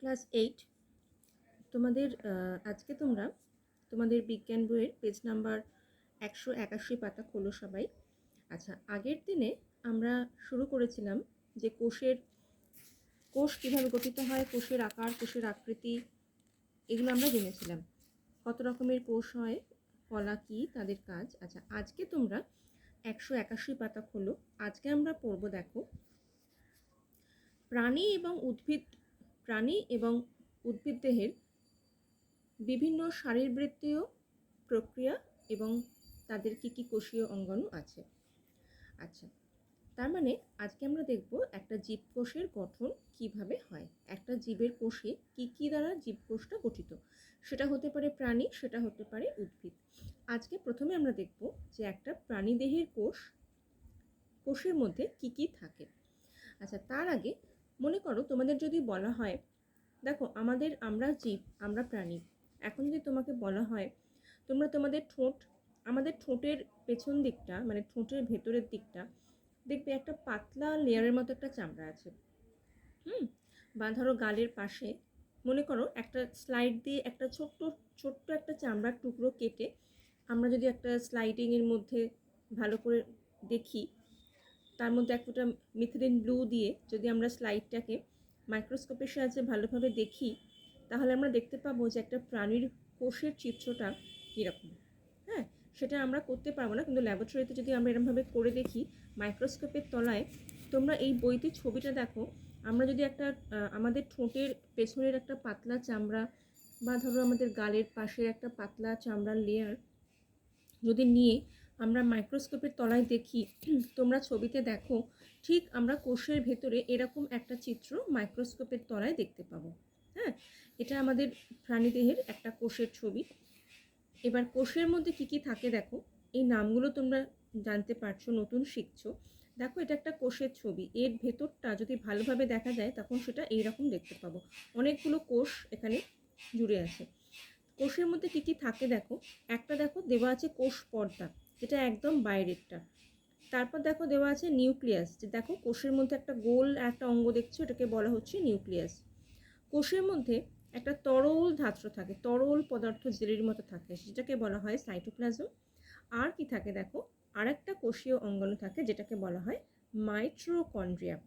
Class 8 তোমাদের আজকে তোমরা তোমাদের বিজ্ঞান বইয়ের পেজ নাম্বার 181 পাতা খোলো সবাই। আচ্ছা, আগের দিনে আমরা শুরু করেছিলাম যে কোষ কীভাবে গঠিত হয়, কোষের আকার, কোষের আকৃতি, এগুলো আমরা জেনেছিলাম। কত রকমের কোষ হয়, কলা কী, তাদের কাজ। আচ্ছা, আজকে তোমরা 181 পাতা খোলো। আজকে আমরা পড়ব, দেখো, প্রাণী এবং উদ্ভিদ দেহের বিভিন্ন শারীরবৃত্তীয় প্রক্রিয়া এবং তাদের কী কী কোষীয় অঙ্গাণু আছে। আচ্ছা, তার মানে আজকে আমরা দেখব একটা জীবকোষের গঠন কিভাবে হয়, একটা জীবের কোষে কী কী দ্বারা জীবকোষটা গঠিত। সেটা হতে পারে প্রাণী, সেটা হতে পারে উদ্ভিদ। আজকে প্রথমে আমরা দেখব যে একটা প্রাণীদেহের কোষের মধ্যে কী কী থাকে। আচ্ছা, তার আগে মনে করো তোমাদের যদি বলা হয়, দেখো আমরা জীব, আমরা প্রাণী। এখন যদি তোমাকে বলা হয় তোমরা আমাদের ঠোঁটের পেছন দিকটা, মানে ঠোঁটের ভেতরের দিকটা দেখবে একটা পাতলা লেয়ারের মতো একটা চামড়া আছে। বা ধরো গালের পাশে মনে করো একটা স্লাইড দিয়ে একটা ছোট্ট একটা চামড়ার টুকরো কেটে আমরা যদি একটা স্লাইডিংয়ের মধ্যে ভালো করে দেখি, তার মধ্যে এক ফোঁটা মিথিলিন ব্লু দিয়ে যদি আমরা স্লাইডটাকে মাইক্রোস্কোপের সাহায্যে ভালোভাবে দেখি, তাহলে আমরা দেখতে পাবো যে একটা প্রাণীর কোষের চিত্রটা কীরকম। হ্যাঁ, সেটা আমরা করতে পারবো না, কিন্তু ল্যাবরেটরিতে যদি আমরা এরকমভাবে করে দেখি মাইক্রোস্কোপের তলায়, তোমরা এই বইতে ছবিটা দেখো, আমরা যদি একটা আমাদের ঠোঁটের পেছনের একটা পাতলা চামড়া বা ধরো আমাদের গালের পাশের একটা পাতলা চামড়ার লেয়ার যদি নিয়ে আমরা মাইক্রোস্কোপের তলায় দেখি, তোমরা ছবিতে দেখো ঠিক আমরা কোষের ভেতরে এরকম একটা চিত্র মাইক্রোস্কোপের তলায় দেখতে পাবো। হ্যাঁ, এটা আমাদের প্রাণীদেহের একটা কোষের ছবি। এবার কোষের মধ্যে কী কী থাকে দেখো, এই নামগুলো তোমরা জানতে পারছো, নতুন শিখছো। দেখো, এটা একটা কোষের ছবি, এর ভেতরটা যদি ভালোভাবে দেখা যায় তখন সেটা এইরকম দেখতে পাবো। অনেকগুলো কোষ এখানে জুড়ে আছে। কোষের মধ্যে কী কী থাকে দেখো, একটা দেখো দেওয়া আছে কোষ পর্দা, যেটা একদম বাইরেরটা। তারপর দেখো দেওয়া আছে নিউক্লিয়াস, যে দেখো কোষের মধ্যে একটা গোল একটা অঙ্গ দেখছো, এটাকে বলা হচ্ছে নিউক্লিয়াস। কোষের মধ্যে একটা তরল ধাত্র থাকে, তরল পদার্থ জেলির মতো থাকে, যেটাকে বলা হয় সাইটোপ্লাজম। আর কি থাকে দেখো, আর একটা কোষীয় অঙ্গাণু থাকে যেটাকে বলা হয় মাইটোকন্ড্রিয়া।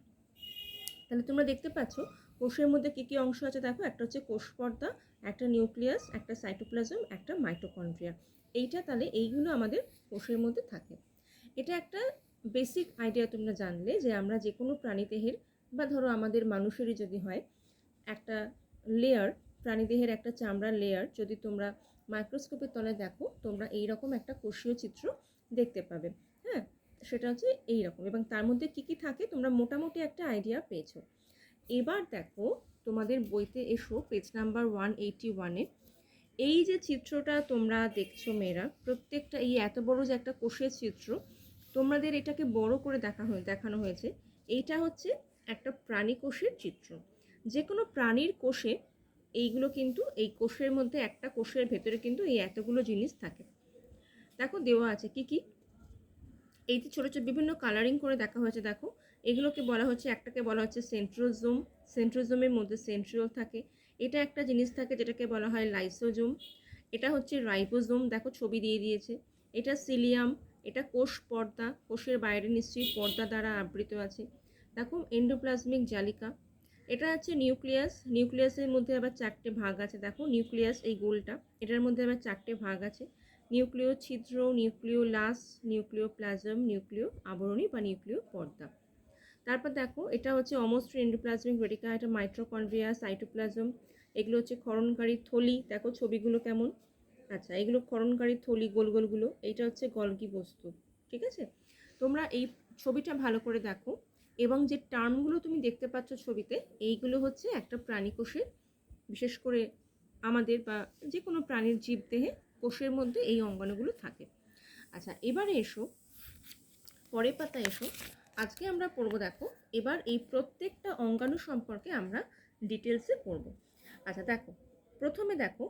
তাহলে তোমরা দেখতে পাচ্ছ কোষের মধ্যে কী কী অংশ আছে দেখো, একটা হচ্ছে কোষ পর্দা, একটা নিউক্লিয়াস, একটা সাইটোপ্লাজম, একটা মাইটোকন্ড্রিয়া। তাহলে এইগুলো আমাদের কোষের মধ্যে থাকে। এটা একটা বেসিক আইডিয়া তোমরা জানলে যে আমরা যে কোনো প্রাণীদেহের বা ধরো আমাদের মানুষেরই যদি হয় একটা লেয়ার, প্রাণীদেহের একটা চামড়ার লেয়ার যদি তোমরা মাইক্রোস্কোপের তলায় দেখো, তোমরা এইরকম একটা কোষীয় চিত্র দেখতে পাবে। হ্যাঁ, সেটা হচ্ছে এইরকম, এবং তার মধ্যে কী কী থাকে তোমরা মোটামুটি একটা আইডিয়া পেয়েছো। এবার দেখো তোমাদের বইতে এসো পেজ নাম্বার 181-এ। এই যে চিত্রটা তোমরা দেখছো মেয়েরা, প্রত্যেকটা এই এত বড় যে একটা কোষের চিত্র, তোমাদের এটাকে বড় করে দেখানো হয়েছে। এইটা হচ্ছে একটা প্রাণী কোষের চিত্র। যে কোনো প্রাণীর কোষে এইগুলো কিন্তু, এই কোষের মধ্যে একটা কোষের ভেতরে কিন্তু এই এতগুলো জিনিস থাকে। দেখো দেওয়া আছে কি কি, এই যে ছোটো ছোটো বিভিন্ন কালারিং করে দেখা হয়েছে। দেখো, এগুলোকে বলা হচ্ছে, একটাকে বলা হচ্ছে সেন্ট্রোজোম, সেন্ট্রোজোমের মধ্যে সেন্ট্রিওল থাকে। এটা একটা জিনিস থাকে যেটাকে বলা হয় লাইসোজোম। এটা হচ্ছে রাইবোজোম, দেখো ছবি দিয়ে দিয়েছে। এটা সিলিয়াম, এটা কোষ পর্দা, কোষের বাইরে নিশ্চয়ই পর্দা দ্বারা আবৃত আছে। দেখো এন্ডোপ্লাজমিক জালিকা। এটা হচ্ছে নিউক্লিয়াস, নিউক্লিয়াসের মধ্যে আবার চারটে ভাগ আছে। দেখো নিউক্লিয়াস এই গোলটা, এটার মধ্যে আবার চারটে ভাগ আছে, নিউক্লিয় ছিদ্র, নিউক্লিয় লাস, নিউক্লিয় প্লাজম, নিউক্লিয় আবরণী বা নিউক্লিয় পর্দা। তারপর দেখো এটা হচ্ছে অমসৃণ এন্ডোপ্লাজমিক রেটিকা, এটা মাইটোকন্ড্রিয়া, সাইটোপ্লাজম। এগুলো হচ্ছে ক্ষরণকারী থলি, দেখো ছবিগুলো কেমন। আচ্ছা, এগুলো ক্ষরণকারী থলি, গোল গোলগুলো, এইটা হচ্ছে গলগি বস্তু। ঠিক আছে, তোমরা এই ছবিটা ভালো করে দেখো, এবং যে টার্মগুলো তুমি দেখতে পাচ্ছ ছবিতে, এইগুলো হচ্ছে একটা প্রাণী কোষে, বিশেষ করে আমাদের বা যে কোনো প্রাণীর জীবদেহে কোষের মধ্যে এই অঙ্গাণুগুলো থাকে। আচ্ছা, এবারে এসো পরের পাতা এসো। আজকে আমরা পড়বো, দেখো এবার এই প্রত্যেকটা অঙ্গাণু সম্পর্কে আমরা ডিটেলসে পড়বো। আচ্ছা দেখো, প্রথমে দেখো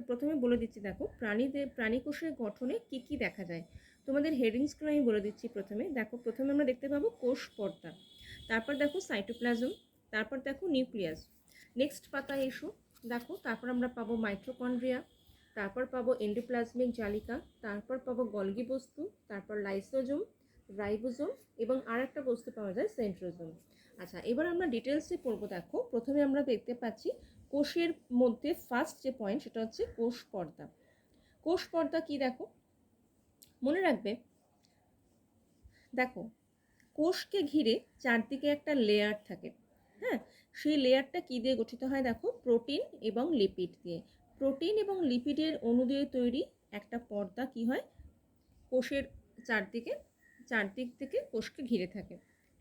প্রথমে বলে দিচ্ছি, দেখো প্রাণী কোষের গঠনে কি কি দেখা যায়। তোমাদের হেডিংসগুলো আমি বলে দিচ্ছি। প্রথমে আমরা দেখতে পাবো কোষ পর্দা, তারপর দেখো সাইটোপ্লাজম, তারপর দেখো নিউক্লিয়াস, নেক্সট পাতায় এসো, দেখো তারপর আমরা পাবো মাইটোকন্ড্রিয়া, তারপর পাবো এন্ডোপ্লাজমিক জালিকা, তারপর পাবো গলগি বস্তু, তারপর লাইসোজোম, রাইবোজোম এবং আর একটা বস্তু পাওয়া যায় সেন্ট্রোজোম। আচ্ছা, এবার আমরা ডিটেলসে পড়বো। দেখো প্রথমে আমরা দেখতে পাচ্ছি কোষের মধ্যে ফার্স্ট যে পয়েন্ট সেটা হচ্ছে কোষ পর্দা। কোষ পর্দা কি দেখো, মনে রাখবে, দেখো কোষকে ঘিরে চারদিকে একটা লেয়ার থাকে। হ্যাঁ, সেই লেয়ারটা কী দিয়ে গঠিত হয় দেখো, প্রোটিন এবং লিপিড দিয়ে। প্রোটিন এবং লিপিডের অণু দিয়ে তৈরি একটা পর্দা কি হয়, কোষের চারদিক থেকে কোষকে ঘিরে থাকে।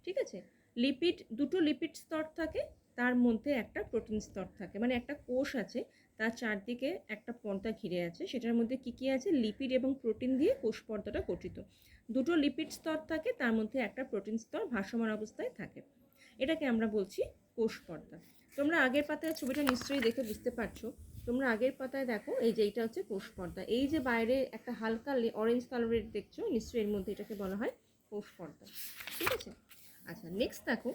ঠিক আছে, লিপিড, দুটো লিপিড স্তর থাকে, তার মধ্যে একটা প্রোটিন স্তর থাকে। মানে একটা কোষ আছে, তার চারদিকে একটা পর্দা ঘিরে আছে, সেটার মধ্যে কি কি আছে, লিপিড এবং প্রোটিন দিয়ে কোষ পর্দাটা গঠিত। দুটো লিপিড স্তর থাকে, তার মধ্যে একটা প্রোটিন স্তর ভাসমান অবস্থায় থাকে, এটাকে আমরা বলছি কোষ পর্দা। তোমরা আগের পাতায় ছবিটা নিশ্চয়ই দেখে বুঝতে পারছো। তোমরা আগের পাতায় দেখো, এই যে এইটা হচ্ছে কোষ পর্দা, এই যে বাইরে একটা হালকা অরেঞ্জ কালারের দেখছো, নিশ্চয়ই এর মধ্যে এটাকে বলা হয় কোষ পর্দা। ঠিক আছে, আচ্ছা নেক্সট দেখো,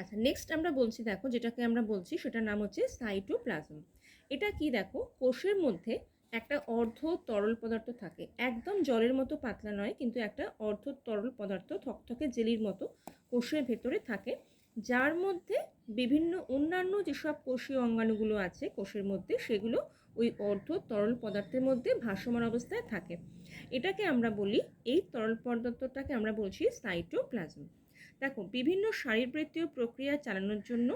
আচ্ছা নেক্সট আমরা বলছি, দেখো যেটাকে আমরা বলছি সেটার নাম হচ্ছে সাইটোপ্লাজম। এটা কি দেখো, কোষের মধ্যে একটা অর্ধ তরল পদার্থ থাকে, একদম জলের মতো পাতলা নয়, কিন্তু একটা অর্ধ তরল পদার্থ থকথকে জেলির মতো কোষের ভেতরে থাকে, যার মধ্যে বিভিন্ন অন্যান্য যেসব কোষীয় অঙ্গাণুগুলো আছে কোষের মধ্যে, সেগুলো ওই অর্ধ তরল পদার্থের মধ্যে ভাসমান অবস্থায় থাকে। এটাকে আমরা বলি, এই তরল পদার্থটাকে আমরা বলছি সাইটোপ্লাজম। দেখো বিভিন্ন শারীরবৃত্তীয় প্রক্রিয়া চালানোর জন্য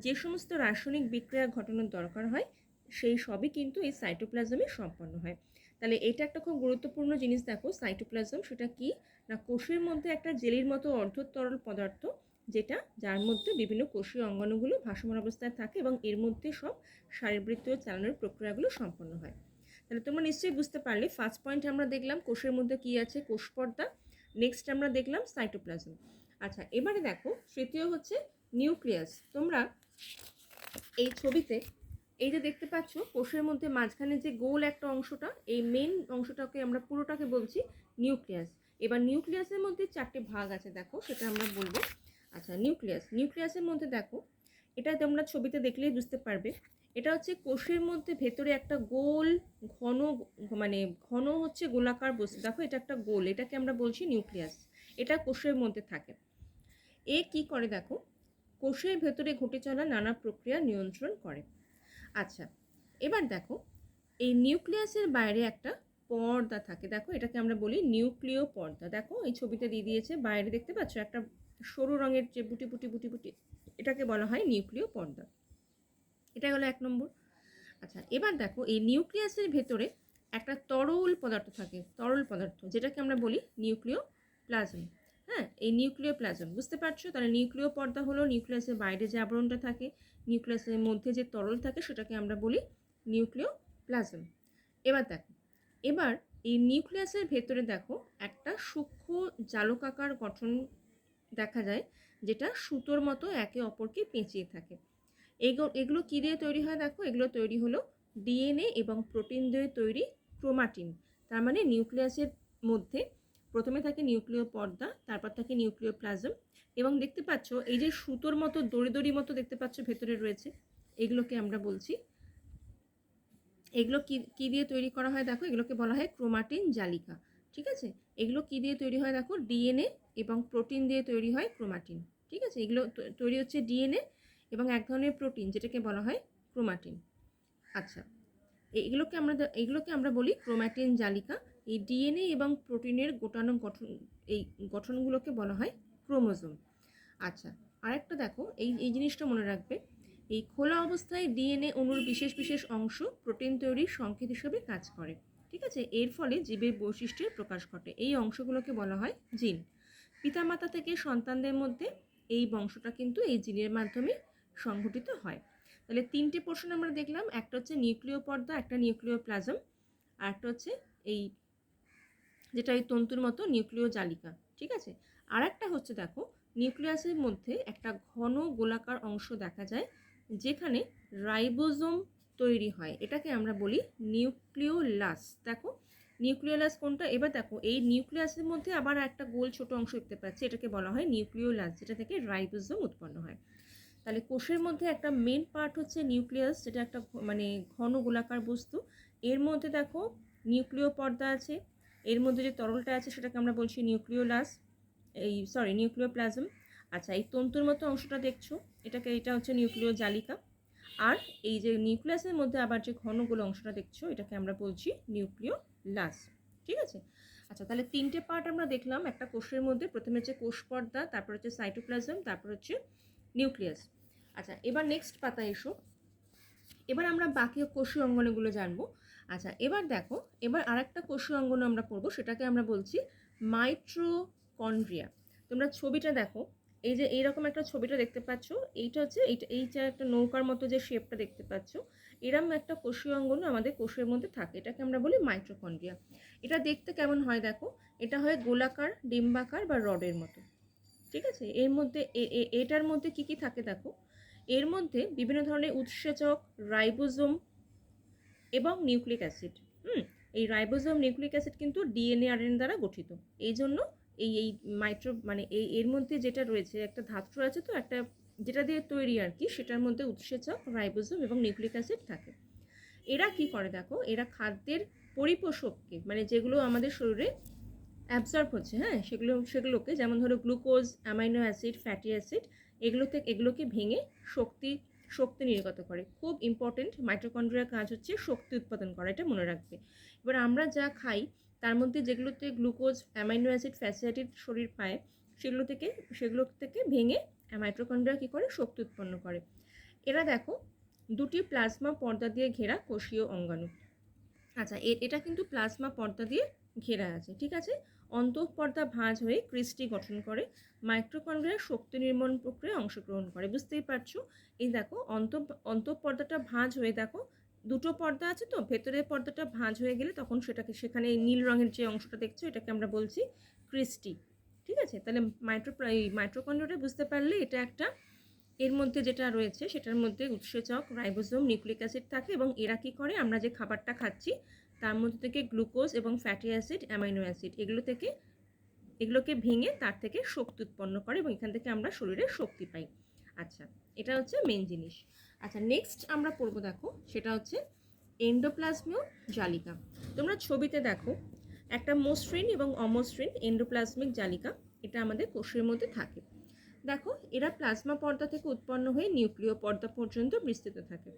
যে সমস্ত রাসায়নিক বিক্রিয়া ঘটানোর দরকার হয়, সেই সবই কিন্তু এই সাইটোপ্লাজমে সম্পন্ন হয়। তাহলে এটা একটা খুব গুরুত্বপূর্ণ জিনিস। দেখো সাইটোপ্লাজম সেটা কি না, কোষের মধ্যে একটা জেলির মতো অর্ধ তরল পদার্থ, যার মধ্যে বিভিন্ন কোষীয় অঙ্গাণুগুলো ভাসমান অবস্থায় থাকে এবং এর মধ্যে সব শারীরবৃত্তীয় চালানোর প্রক্রিয়াগুলো সম্পন্ন হয়। তাহলে তোমরা নিশ্চয়ই বুঝতে পারলে, ফার্স্ট পয়েন্ট আমরা দেখলাম কোষের মধ্যে কি আছে, কোষ পর্দা। নেক্সট আমরা দেখলাম সাইটোপ্লাজম। আচ্ছা, এবারে দেখো তৃতীয় হচ্ছে নিউক্লিয়াস। তোমরা এই ছবিতে এই যে দেখতে পাচ্ছ, কোষের মধ্যে মাঝখানে যে গোল একটা অংশটা, এই মেন অংশটাকে আমরা পুরোটাকে বলছি নিউক্লিয়াস। এবার নিউক্লিয়াসের মধ্যে চারটে ভাগ আছে, দেখো সেটা আমরা বলবো। আচ্ছা, নিউক্লিয়াসের মধ্যে দেখো, এটা তোমরা ছবিতে দেখলেই বুঝতে পারবে, এটা হচ্ছে কোষের মধ্যে ভেতরে একটা গোল ঘন, মানে ঘন হচ্ছে গোলাকার বস্তু। দেখো এটা একটা গোল, এটাকে আমরা বলছি নিউক্লিয়াস। এটা কোষের মধ্যে থাকে। এ কি করে দেখো, কোষের ভেতরে ঘটে চলা নানা প্রক্রিয়া নিয়ন্ত্রণ করে। আচ্ছা, এবার দেখো এই নিউক্লিয়াসের বাইরে একটা পর্দা থাকে, দেখো এটাকে আমরা বলি নিউক্লিয় পর্দা। দেখো এই ছবিতে দিয়ে দিয়েছে, বাইরে দেখতে পাচ্ছ একটা সরু রঙের যে বুটি বুটি বুটি বুটি, এটাকে বলা হয় নিউক্লিয় পর্দা। এটা হলো 1 নম্বর। আচ্ছা, এবার দেখো এই নিউক্লিয়াসের ভেতরে একটা তরল পদার্থ থাকে, তরল পদার্থ যেটাকে আমরা বলি নিউক্লিয় প্লাজম। হ্যাঁ, এই নিউক্লিয় প্লাজম বুঝতে পারছো। তাহলে নিউক্লিয় পর্দা হলো নিউক্লিয়াসের বাইরে যে আবরণটা থাকে, নিউক্লিয়াসের মধ্যে যে তরল থাকে সেটাকে আমরা বলি নিউক্লিয় প্লাজম। এবার দেখো, এবার এই নিউক্লিয়াসের ভেতরে দেখো একটা সূক্ষ্ম জালকাকার গঠন দেখা যায়, যেটা সুতোর মতো একে অপরকে পেঁচিয়ে থাকে। এগুলো কী দিয়ে তৈরি হয় দেখো, এগুলো তৈরি হলো ডিএনএ এবং প্রোটিন দিয়ে তৈরি ক্রোমাটিন। তার মানে নিউক্লিয়াসের মধ্যে প্রথমে থাকে নিউক্লিয় পর্দা, তারপর থাকে নিউক্লিয় প্লাজম, এবং দেখতে পাচ্ছ এই যে সুতোর মতো দড়ি দড়ি মতো দেখতে পাচ্ছ ভেতরে রয়েছে, এগুলোকে আমরা বলছি, এগুলো কি দিয়ে তৈরি করা হয় দেখো, এগুলোকে বলা হয় ক্রোমাটিন জালিকা। ঠিক আছে, এগুলো কি দিয়ে তৈরি হয় দেখো, ডিএনএ এবং প্রোটিন দিয়ে তৈরি হয় ক্রোমাটিন। ঠিক আছে, এগুলো তৈরি হচ্ছে ডিএনএ এবং এক ধরনের প্রোটিন যেটাকে বলা হয় ক্রোমাটিন। আচ্ছা, এগুলোকে আমরা বলি ক্রোমাটিন জালিকা। এই ডিএনএ এবং প্রোটিনের গোটানো এই গঠনগুলোকে বলা হয় ক্রোমোজোম। আচ্ছা, আরেকটা দেখো, এই জিনিসটা মনে রাখবে, এই খোলা অবস্থায় ডিএনএ অণুর বিশেষ বিশেষ অংশ প্রোটিন তৈরির সংকেত হিসেবে কাজ করে। ঠিক আছে, এর ফলে জীবের বৈশিষ্ট্যের প্রকাশ ঘটে। এই অংশগুলোকে বলা হয় জিন। পিতামাতা থেকে সন্তানদের মধ্যে এই বংশটা কিন্তু এই জিনের মাধ্যমে সংঘটিত হয়। তাহলে 3টে পোর্শন আমরা দেখলাম, একটা হচ্ছে নিউক্লিয় পর্দা, একটা নিউক্লিয় প্লাজম, আর একটা হচ্ছে এই যেটা এই তন্তুর মতো নিউক্লিয় জালিকা। ঠিক আছে, আর একটা হচ্ছে দেখো, নিউক্লিয়াসের মধ্যে একটা ঘন গোলাকার অংশ দেখা যায়, যেখানে রাইবোজোম তৈরি হয়, এটাকে আমরা বলি নিউক্লিওলাস। দেখো নিউক্লিওলাস কোনটা, এবার দেখো এই নিউক্লিয়াসের মধ্যে আবার একটা গোল ছোট অংশ দেখতে পাচ্ছি, এটাকে বলা হয় নিউক্লিওলাস, যেটা থেকে রাইবোজোম উৎপন্ন হয়। তাহলে কোষের মধ্যে একটা মেন পার্ট হচ্ছে নিউক্লিয়াস, যেটা একটা মানে ঘন গোলাকার বস্তু। এর মধ্যে দেখো নিউক্লিয় পর্দা আছে, এর মধ্যে যে তরলটা আছে সেটাকে আমরা বলছি নিউক্লিওলাস, নিউক্লিওপ্লাজম। আচ্ছা, এই তন্তুর মতো অংশটা দেখছো, এটা হচ্ছে নিউক্লিয় জালিকা। আর এই যে নিউক্লিয়াসের মধ্যে আবার যে ঘন গোল অংশটা দেখছো এটাকে আমরা বলছি নিউক্লিওলাস। ঠিক আছে। আচ্ছা, তাহলে তিনটে পার্ট আমরা দেখলাম একটা কোষের মধ্যে। প্রথমে হচ্ছে কোষ পর্দা, তারপর হচ্ছে সাইটোপ্লাজম, তারপর হচ্ছে নিউক্লিয়াস। আচ্ছা, এবার নেক্সট পাতা এসো, এবার আমরা বাকি কোষীয় অঙ্গনগুলো জানবো। আচ্ছা, এবার দেখো, এবার আরেকটা কোষীয় অঙ্গন আমরা পড়বো, সেটাকে আমরা বলছি মাইটোকন্ড্রিয়া। তোমরা ছবিটা দেখো, এই যে এইরকম একটা ছবিটা দেখতে পাচ্ছ, এইটা হচ্ছে এইটা একটা নৌকার মতো যে শেপটা দেখতে পাচ্ছ, এরকম একটা কোষীয় অঙ্গন আমাদের কোষের মধ্যে থাকে, এটাকে আমরা বলি মাইটোকন্ড্রিয়া। এটা দেখতে কেমন হয় দেখো, এটা হয় গোলাকার, ডিম্বাকার বা রডের মতো। ঠিক আছে। এর মধ্যে এটার মধ্যে কি কি থাকে দেখো, এর মধ্যে বিভিন্ন ধরনের উৎসেচক, রাইবোজোম এবং নিউক্লিক অ্যাসিড। এই রাইবোজোম, নিউক্লিক অ্যাসিড কিন্তু ডিএনএ আরএনএ দ্বারা গঠিত। এই জন্য এই এই মাইট্রো মানে এর মধ্যে যেটা রয়েছে একটা ধাত্র আছে, তো একটা যেটা দিয়ে তৈরি আর কি, সেটার মধ্যে উৎসেচক, রাইবোজোম এবং নিউক্লিক অ্যাসিড থাকে। এরা কি করে দেখো, এরা খাদ্যের পরিপোষককে মানে যেগুলো আমাদের শরীরে অ্যাবজর্ব হচ্ছে, হ্যাঁ, সেগুলোকে যেমন ধরো glucose, amino acid, fatty acid, এগুলোকে ভেঙে শক্তি নির্গত করে। খুব ইম্পর্টেন্ট, মাইটোকন্ড্রিয়ার কাজ হচ্ছে শক্তি উৎপাদন করা, এটা মনে রাখবে। এবার আমরা যা খাই তার মধ্যে যেগুলোতে glucose, amino acid, fatty acid শরীর পায়, সেগুলো থেকে ভেঙে মাইটোকন্ড্রিয়া কী করে, শক্তি উৎপন্ন করে। এরা দেখো দুটি প্লাজমা পর্দা দিয়ে ঘেরা কোষীয় অঙ্গাণু। আচ্ছা, এটা কিন্তু প্লাজমা পর্দা দিয়ে ঘেরা আছে। ঠিক আছে। অন্তঃপর্দা ভাঁজ হয়ে ক্রিস্টি গঠন করে, মাইটোকন্ড্রিয়ার শক্তি নির্মাণ প্রক্রিয়ায় অংশগ্রহণ করে। বুঝতেই পারছো, এই দেখো অন্তঃপর্দাটা ভাঁজ হয়ে দেখো দুটো পর্দা আছে, তো ভেতরের পর্দাটা ভাঁজ হয়ে গেলে তখন সেখানে নীল রঙের যে অংশটা দেখছো এটাকে আমরা বলছি ক্রিস্টি। ঠিক আছে। তাহলে মাইটোকন্ড্রিয়াটা বুঝতে পারলে এটা একটা, এর মধ্যে যেটা রয়েছে সেটার মধ্যে উৎসেচক, রাইবোজোম, নিউক্লিক অ্যাসিড থাকে এবং এরা কী করে, আমরা যে খাবারটা খাচ্ছি তার মধ্যে থেকে গ্লুকোজ এবং ফ্যাটি অ্যাসিড, অ্যামাইনো অ্যাসিড এগুলোকে ভেঙে তার থেকে শক্তি উৎপন্ন করে এবং এখান থেকে আমরা শরীরে শক্তি পাই। আচ্ছা, এটা হচ্ছে মেন জিনিস। আচ্ছা, নেক্সট আমরা পড়বো দেখো, সেটা হচ্ছে এন্ডোপ্লাজমীয় জালিকা। তোমরা ছবিতে দেখো একটা মসৃণ এবং অমসৃণ এন্ডোপ্লাজমিক জালিকা, এটা আমাদের কোষের মধ্যে থাকে। দেখো, এরা প্লাজমা পর্দা থেকে উৎপন্ন হয়ে নিউক্লিয় পর্দা পর্যন্ত বিস্তৃত থাকে।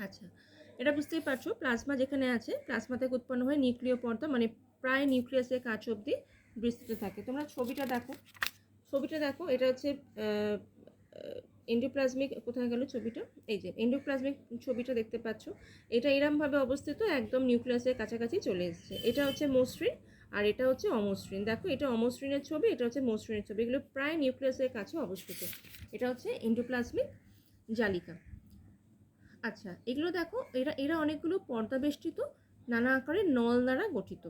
আচ্ছা, এটা বুঝতেই পারছো, প্লাজমা যেখানে আছে, প্লাজমা থেকে উৎপন্ন হয়ে নিউক্লিয় পর্দা মানে প্রায় নিউক্লিয়াসের কাছ অবধি বিস্তৃত থাকে। তোমরা ছবিটা দেখো, এটা হচ্ছে এন্ডোপ্লাজমিক, কোথায় গেল ছবিটা, এই যে এন্ডোপ্লাজমিক ছবিটা দেখতে পাচ্ছ, এটা এরমভাবে অবস্থিত, একদম নিউক্লিয়াসের কাছাকাছি চলে এসেছে। এটা হচ্ছে মসৃণ আর এটা হচ্ছে অমসৃণ। দেখো, এটা অমসৃণের ছবি, এটা হচ্ছে মসৃণের ছবি, এগুলো প্রায় নিউক্লিয়াসের কাছে অবস্থিত। এটা হচ্ছে এন্ডোপ্লাজমিক জালিকা। আচ্ছা, এগুলো দেখো, এরা অনেকগুলো পর্দা বেষ্টিত নানা আকারের নল দ্বারা গঠিত।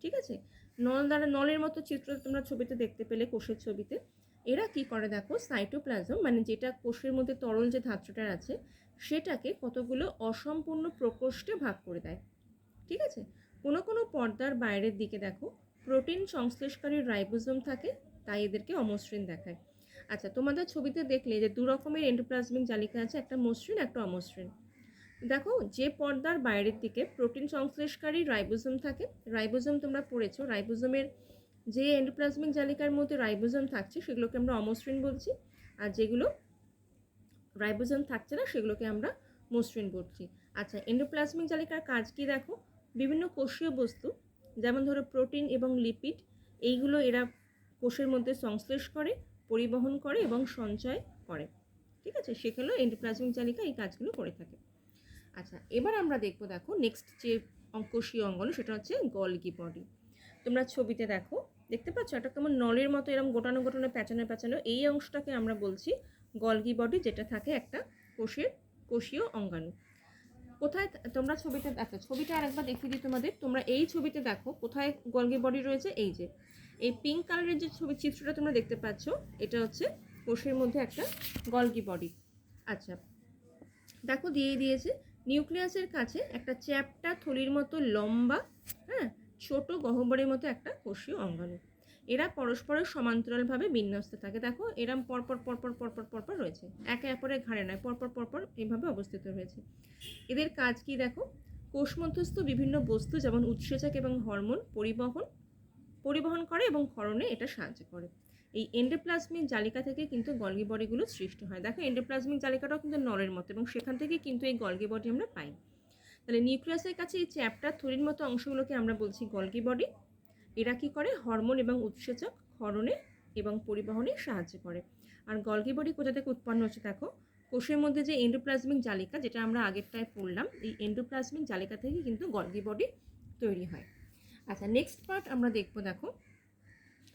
ঠিক আছে। নলের মতো চিত্র তোমরা ছবিতে দেখতে পেলে, কোষের ছবিতে। এরা কি করে দেখো, সাইটোপ্লাজম মানে যেটা কোষের মধ্যে তরল যে ধাত্রটা আছে সেটাকে কতগুলো অসম্পূর্ণ প্রকোষ্ঠে ভাগ করে দেয়। ঠিক আছে। কোনো কোনো পর্দার বাইরের দিকে দেখো প্রোটিন সংশ্লেষকারী রাইবোজোম থাকে, তাই এদেরকে অমসৃণ দেখায়। আচ্ছা, তোমাদের ছবিতে দেখলে যে দু রকমের এন্ডোপ্লাজমিক জালিকা আছে, একটা মসৃণ একটা অমসৃণ। দেখো, যে পর্দার বাইরের দিকে প্রোটিন সংশ্লেষকারী রাইবোজোম থাকে, রাইবোজোম তোমরা পড়েছো, রাইবোজোমের যে এন্ডোপ্লাজমিক জালিকার মধ্যে রাইবোজোম থাকছে সেগুলোকে আমরা অমসৃণ বলছি, আর যেগুলো রাইবোজোম থাকছে না সেগুলোকে আমরা মসৃণ বলছি। আচ্ছা, এন্ডোপ্লাজমিক জালিকার কাজ কি দেখো, বিভিন্ন কোষীয় বস্তু যেমন ধরো প্রোটিন এবং লিপিড, এইগুলো এরা কোষের মধ্যে সংশ্লেষ করে, পরিবহন করে এবং সঞ্চয় করে। ঠিক আছে, সেগুলো এন্ডোপ্লাজমিক জালিকা এই কাজগুলো করে থাকে। আচ্ছা, এবার আমরা দেখবো, দেখো নেক্সট যে কোষীয় অঙ্গন সেটা হচ্ছে গলগি বডি। তোমরা ছবিতে দেখতে পাচ্ছ, এটা কেমন নলের মতো এরকম গোটানো প্যাঁচানো, এই অংশটাকে আমরা বলছি গলগি বডি, যেটা থাকে একটা কোষীয় অঙ্গাণু। কোথায় তোমরা ছবিটা দেখো, ছবিটা আরেকবার দেখিয়ে দিই তোমাদের। তোমরা এই ছবিতে দেখো কোথায় গলগি বডি রয়েছে, এই যে এই পিঙ্ক কালারের যে চিত্রটা তোমরা দেখতে পাচ্ছ, এটা হচ্ছে কোষের মধ্যে একটা গলগি বডি। আচ্ছা, দেখো দিয়েছে নিউক্লিয়াসের কাছে একটা চ্যাপ্টা থলির মতো লম্বা, হ্যাঁ, ছোট গহ্বরের মতো একটা কোষীয় অঙ্গাণু। এরা পরস্পরের সমান্তরালভাবে বিন্যস্ত থাকে। দেখো এরম পরপর পরপর পরপর পরপর রয়েছে, একে অপরের ঘাড়ে নয়, পরপর পরপর এইভাবে অবস্থিত রয়েছে। এদের কাজ কি দেখো, কোষ মধ্যস্থ বিভিন্ন বস্তু যেমন উৎসেচক এবং হরমোন পরিবহন করে এবং ক্ষরণে এটা সাহায্য করে। এই এন্ডোপ্লাজমিক জালিকা থেকে কিন্তু গলগি বডিগুলো সৃষ্টি হয়। দেখো এন্ডোপ্লাজমিক জালিকাটাও কিন্তু নলের মতো এবং সেখান থেকে কিন্তু এই গলগি বডি আমরা পাই। তাহলে নিউক্লিয়াসের কাছে এই চ্যাপ্টার থলির মতো অংশগুলোকে আমরা বলছি গলগি বডি। এরা কি করে, হরমোন এবং উৎসেচক ক্ষরণে এবং পরিবহনে সাহায্য করে। আর গলগি বডি কোথা থেকে উৎপন্ন হচ্ছে দেখো, কোষের মধ্যে যে এন্ডোপ্লাজমিক জালিকা, যেটা আমরা আগেরটায় পড়লাম, এই এন্ডোপ্লাজমিক জালিকা থেকে কিন্তু গলগি বডি তৈরি হয়। আচ্ছা নেক্সট পার্ট আমরা দেখবো, দেখো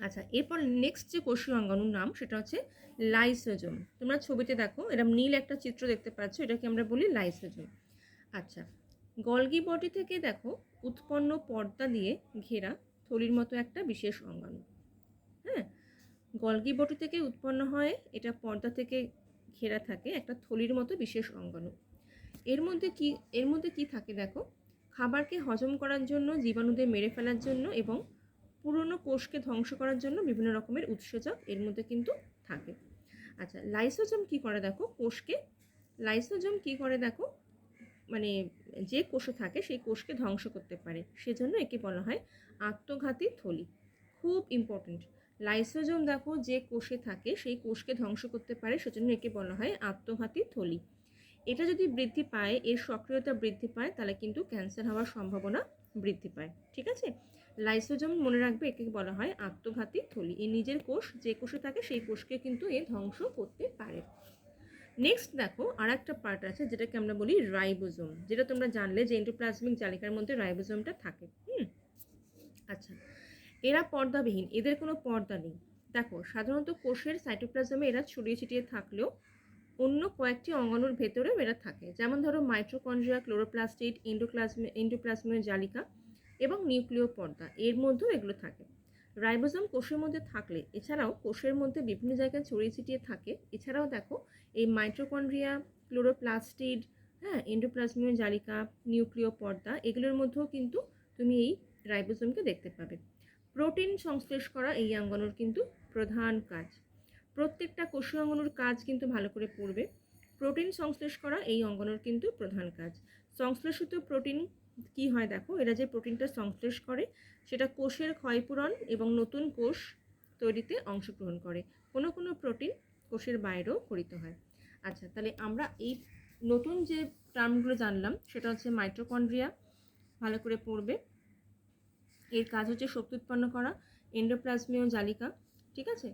আচ্ছা এরপর নেক্সট যে কোষীয় অঙ্গাণুর নাম সেটা হচ্ছে লাইসোজোম। তোমরা ছবিতে দেখো এরকম নীল একটা চিত্র দেখতে পাচ্ছ, এটাকে আমরা বলি লাইসোজোম। আচ্ছা গলগি বডি থেকে দেখো উৎপন্ন পর্দা দিয়ে ঘেরা থলির মতো একটা বিশেষ অঙ্গাণু। হ্যাঁ, গলগি বডি থেকে উৎপন্ন হয়, এটা পর্দা থেকে ঘেরা থাকে একটা থলির মতো বিশেষ অঙ্গাণু। এর মধ্যে কি থাকে দেখো, খাবারকে হজম করার জন্য, জীবাণুদের মেরে ফেলার জন্য এবং পুরনো কোষকে ধ্বংস করার জন্য বিভিন্ন রকমের উৎসেচক এর মধ্যে কিন্তু থাকে। আচ্ছা লাইসোজোম কি করে দেখো, লাইসোজোম কি করে দেখো, মানে যে কোষে থাকে সেই কোষকে ধ্বংস করতে পারে, সেজন্য একে বলা হয় আত্মঘাতী থলি। খুব ইম্পর্টেন্ট, লাইসোজোম দেখো যে কোষে থাকে সেই কোষকে ধ্বংস করতে পারে, সেজন্য একে বলা হয় আত্মঘাতী থলি। এটা যদি বৃদ্ধি পায়, এর সক্রিয়তা বৃদ্ধি পায়, তাহলে কিন্তু ক্যান্সার হওয়ার সম্ভাবনা বৃদ্ধি পায়। ঠিক আছে, লাইসোজোম মনে রাখবে, একে বলা হয় আত্মঘাতী থলি। এর নিজের কোষ যে কোষে থাকে সেই কোষকে কিন্তু এ ধ্বংস করতে পারে। নেক্সট দেখো আর একটা পার্ট আছে যেটাকে আমরা বলি রাইবোজোম, যেটা তোমরা জানলে যে এন্ডোপ্লাজমিক জালিকার মধ্যে রাইবোজোমটা থাকে। আচ্ছা এরা পর্দাবিহীন, এদের কোনো পর্দা নেই। দেখো সাধারণত কোষের সাইটোপ্লাজমে এরা ছড়িয়ে ছিটিয়ে থাকলেও অন্য কয়েকটি অঙ্গাণুর ভেতরেও এরা থাকে, যেমন ধরো মাইটোকন্ড্রিয়া, ক্লোরোপ্লাস্টিড, এন্ডোপ্লাজমীয় জালিকা এবং নিউক্লিয় পর্দা, এর মধ্যেও এগুলো থাকে। রাইবোজোম কোষের মধ্যে থাকলে এছাড়াও কোষের মধ্যে বিভিন্ন জায়গায় ছড়িয়ে ছিটিয়ে থাকে। এছাড়াও দেখো এই মাইটোকন্ড্রিয়া, ক্লোরোপ্লাস্টিড, হ্যাঁ, এন্ডোপ্লাজমীয় জালিকা, নিউক্লিয় পর্দা, এগুলোর মধ্যেও কিন্তু তুমি এই রাইবোজোমকে দেখতে পাবে। প্রোটিন সংশ্লেষ করা এই অঙ্গাণুর কিন্তু প্রধান কাজ। প্রত্যেকটা কোষীয় অঙ্গাণুর কাজ কিন্তু ভালো করে পড়বে। প্রোটিন সংশ্লেষ করা এই অঙ্গাণুর কিন্তু প্রধান কাজ। সংশ্লেষিত প্রোটিন কি হয় দেখো, এরা যে প্রোটিনটা সংশ্লেষ করে সেটা কোষের ক্ষয়পূরণ এবং নতুন কোষ তৈরিতে অংশগ্রহণ করে। কোনো কোনো প্রোটিন কোষের বাইরেও গঠিত হয়। আচ্ছা তাহলে আমরা এই নতুন যে টার্মগুলো জানলাম সেটা হচ্ছে মাইটোকন্ড্রিয়া, ভালো করে পড়বে। এর কাজ হচ্ছে শক্তি উৎপন্ন করা, এন্ডোপ্লাজমীয় জালিকা, ঠিক আছে,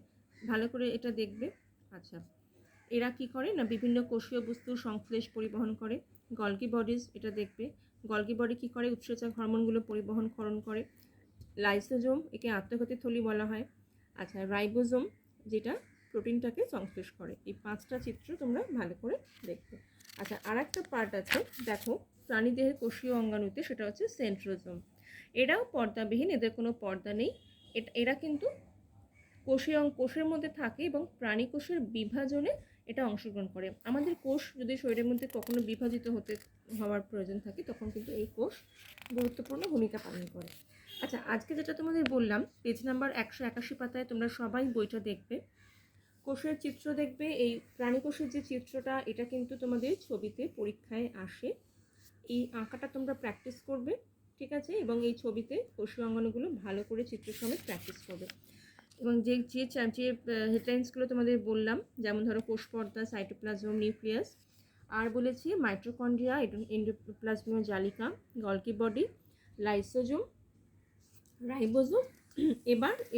ভালো করে এটা দেখবে। আচ্ছা এরা কি করে না, বিভিন্ন কোষীয় বস্তুর সংশ্লেষ পরিবহন করে। গলগি বডিজ, এটা দেখবে, গলগি বডি কি করে, উৎসেচক হরমোনগুলো পরিবহন ক্ষরণ করে। লাইসোজোম, একে আত্মঘাতী থলি বলা হয়। আচ্ছা রাইবোজোম, যেটা প্রোটিনটাকে সংশ্লেষ করে। এই পাঁচটা চিত্র তোমরা ভালো করে দেখবে। আচ্ছা আর একটা পার্ট আছে দেখো প্রাণীদেহের কোষীয় অঙ্গাণুতে, সেটা হচ্ছে সেন্ট্রোজোম। এরাও পর্দাবিহীন, এদের কোনো পর্দা নেই। এরা কিন্তু কোষের মধ্যে থাকে এবং প্রাণী কোষের বিভাজনে এটা অংশগ্রহণ করে। আমাদের কোষ যদি শরীরের মধ্যে কখনো বিভাজিত হওয়ার প্রয়োজন থাকে তখন কিন্তু এই কোষ গুরুত্বপূর্ণ ভূমিকা পালন করে। আচ্ছা আজকে যেটা তোমাদের বললাম, পেজ নাম্বার 181 পাতায় তোমরা সবাই বইটা দেখবে, কোষের চিত্র দেখবে। এই প্রাণী কোষের যে চিত্রটা, এটা কিন্তু তোমাদের ছবিতে পরীক্ষায় আসে। এই আঁকাটা তোমরা প্র্যাকটিস করবে, ঠিক আছে, এবং এই ছবিতে কোষীয় অঙ্গাণুগুলো ভালো করে চিত্র সমেত প্র্যাকটিস করবে। এবং যে হেডলাইন্সগুলো তোমাদের বললাম, যেমন ধরো কোষ পর্দা, সাইটোপ্লাজম, নিউক্লিয়াস, আর বলেছি মাইটোকন্ড্রিয়া, এন্ডোপ্লাজমীয় জালিকা, গলগি বডি, লাইসোজোম, রাইবোজোম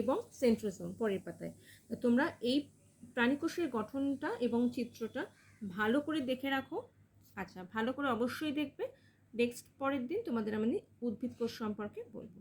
এবং সেন্ট্রোজোম পরের পাতায়। তোমরা এই প্রাণীকোষের গঠনটা এবং চিত্রটা ভালো করে দেখে রাখো। আচ্ছা ভালো করে অবশ্যই দেখবে। নেক্সট পরের দিন তোমাদের আমি উদ্ভিদ কোষ সম্পর্কে বলবো।